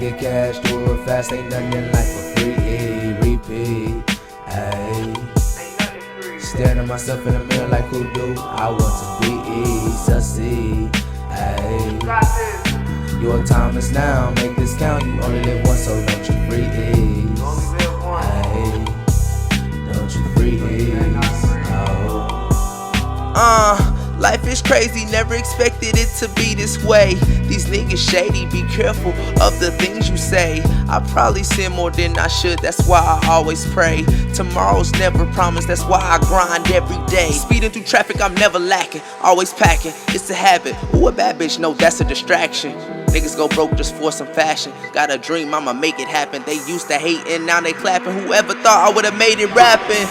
get cash, do it fast, ain't nothing in life for free. Repeat, ayy. Staring at myself in the mirror like who do? I want to be succeed, ayy. Your time is now, make this count. You only live once, so don't you freeze, ayy. Don't you freeze, oh. Life is crazy, never expected it to be this way. These niggas shady, be careful of the things you say. I probably sin more than I should, that's why I always pray. Tomorrow's never promised, that's why I grind every day. Speeding through traffic, I'm never lacking, always packing, it's a habit. Ooh, a bad bitch, no, that's a distraction. Niggas go broke just for some fashion. Got a dream, I'ma make it happen. They used to hate and now they clapping. Whoever thought I would've made it rapping?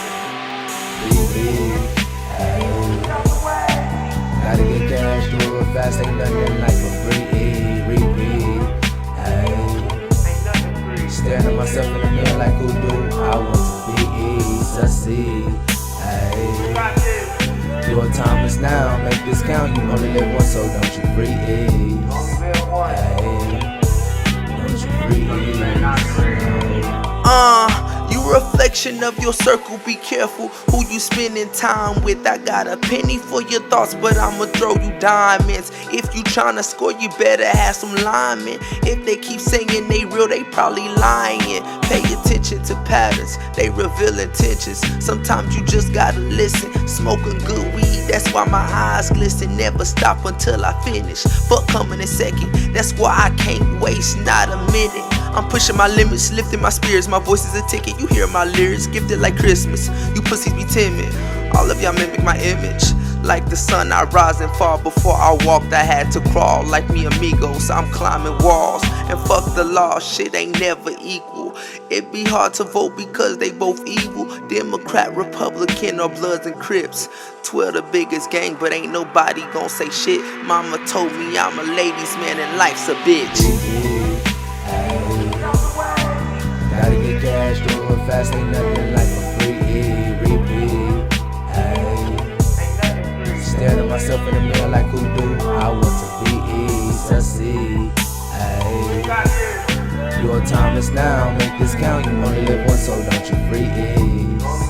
Gotta get cash, do it fast, ain't nothing in life for free. Repeat, ayy. Staring at myself in the mirror like who do? I want to be succeed, ayy. Your time is now, make this count. You only live once, so don't you freeze, ayy. Don't you freeze, You reflection of your circle, be careful who you spending time with. I got a penny for your thoughts, but I'ma throw you diamonds. If you tryna score, you better have some linemen. If they keep saying they real, they probably lying. Pay attention to patterns, they reveal intentions. Sometimes you just gotta listen. Smoking good weed, that's why my eyes glisten. Never stop until I finish. Fuck coming in second, that's why I can't waste not a minute. I'm pushing my limits, lifting my spirits. My voice is a ticket, you hear my lyrics, gifted like Christmas. You pussies be timid, all of y'all mimic my image. Like the sun, I rise and fall. Before I walked, I had to crawl. Like me amigos, I'm climbing walls. And fuck the law, shit ain't never equal. It be hard to vote because they both evil. Democrat, Republican, or Bloods and Crips. 12 the biggest gang, but ain't nobody gon' say shit. Mama told me I'm a ladies man and life's a bitch. Gotta get cash, do it fast, ain't nothing in life for free. Repeat, ayy. Staring at myself in the mirror like who do? I want to be succeed, ayy. Your time is now, make this count. You only live once, so don't you freeze.